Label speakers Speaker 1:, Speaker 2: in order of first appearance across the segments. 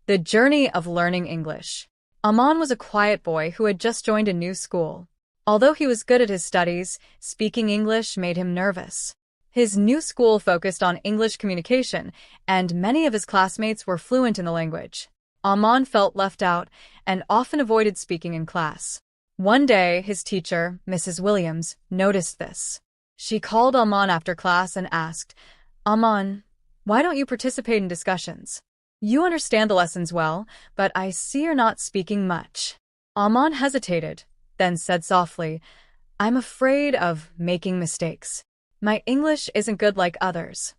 Speaker 1: The journey of learning English. Aman was a quiet boy who had just joined a new school. Although he was good at his studies, speaking English made him nervous. His new school focused on English communication, and many of his classmates were fluent in the language. Aman felt left out and often avoided speaking in class. One day, his teacher, Mrs. Williams, noticed this. She called Aman after class and asked, "Aman, why don't you participate in discussions? You understand the lessons well, but I see you're not speaking much." Aman hesitated, then said softly, "I'm afraid of making mistakes. My English isn't good like others."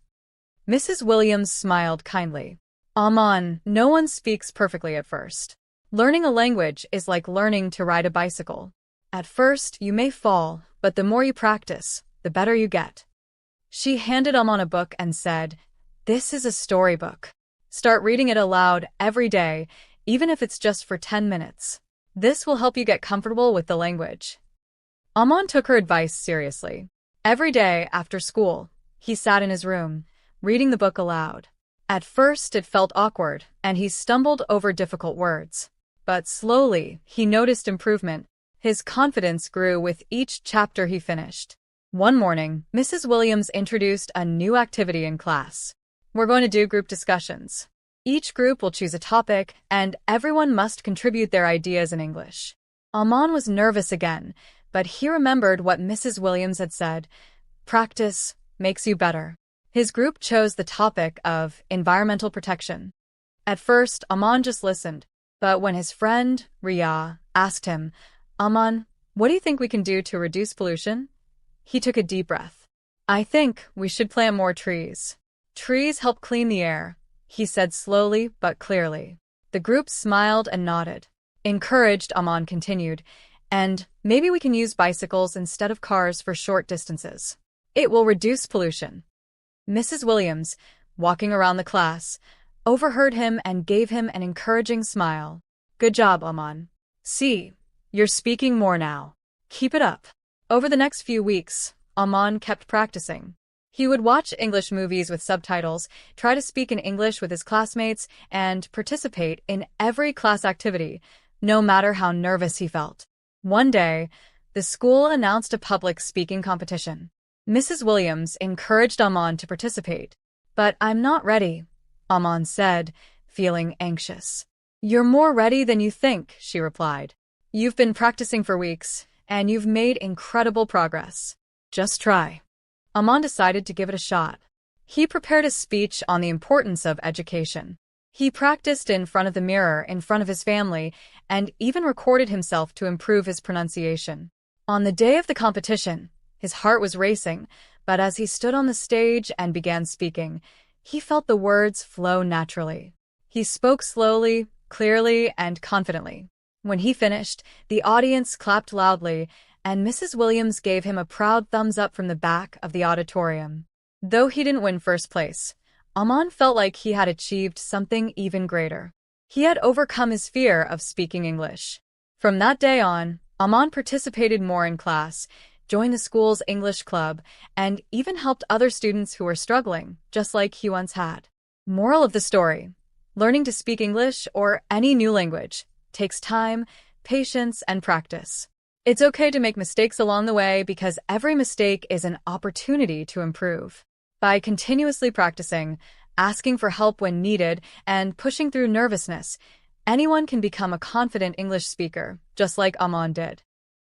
Speaker 1: Mrs. Williams smiled kindly. "Aman, no one speaks perfectly at first. Learning a language is like learning to ride a bicycle. At first, you may fall, but the more you practice, the better you get." She handed Aman a book and said, "This is a storybook. Start reading it aloud every day, even if it's just for 10 minutes. This will help you get comfortable with the language." Aman took her advice seriously. Every day after school, he sat in his room, reading the book aloud. At first, it felt awkward, and he stumbled over difficult words. But slowly, he noticed improvement. His confidence grew with each chapter he finished. One morning, Mrs. Williams introduced a new activity in class. "We're going to do group discussions. Each group will choose a topic, and everyone must contribute their ideas in English." Aman was nervous again, but he remembered what Mrs. Williams had said, "Practice makes you better." His group chose the topic of environmental protection. At first, Aman just listened, but when his friend, Ria, asked him, "Aman, what do you think we can do to reduce pollution?" he took a deep breath. "I think we should plant more trees. Trees help clean the air," he said slowly but clearly. The group smiled and nodded. Encouraged, Aman continued, "And maybe we can use bicycles instead of cars for short distances. It will reduce pollution." Mrs. Williams, walking around the class, overheard him and gave him an encouraging smile. "Good job, Aman. See, you're speaking more now. Keep it up." Over the next few weeks, Aman kept practicing. He would watch English movies with subtitles, try to speak in English with his classmates, and participate in every class activity, no matter how nervous he felt. One day, the school announced a public speaking competition. Mrs. Williams encouraged Aman to participate. "But I'm not ready," Aman said, feeling anxious. "You're more ready than you think," she replied. "You've been practicing for weeks, and you've made incredible progress. Just try." Aman decided to give it a shot. He prepared a speech on the importance of education. He practiced in front of the mirror, in front of his family, and even recorded himself to improve his pronunciation. On the day of the competition, his heart was racing, but as he stood on the stage and began speaking, he felt the words flow naturally. He spoke slowly, clearly, and confidently. When he finished, the audience clapped loudly, and Mrs. Williams gave him a proud thumbs up from the back of the auditorium. Though he didn't win first place, Aman felt like he had achieved something even greater. He had overcome his fear of speaking English. From that day on, Aman participated more in class, joined the school's English club, and even helped other students who were struggling, just like he once had. Moral of the story: learning to speak English or any new language takes time, patience, and practice. It's okay to make mistakes along the way because every mistake is an opportunity to improve. By continuously practicing, asking for help when needed, and pushing through nervousness, anyone can become a confident English speaker, just like Aman did.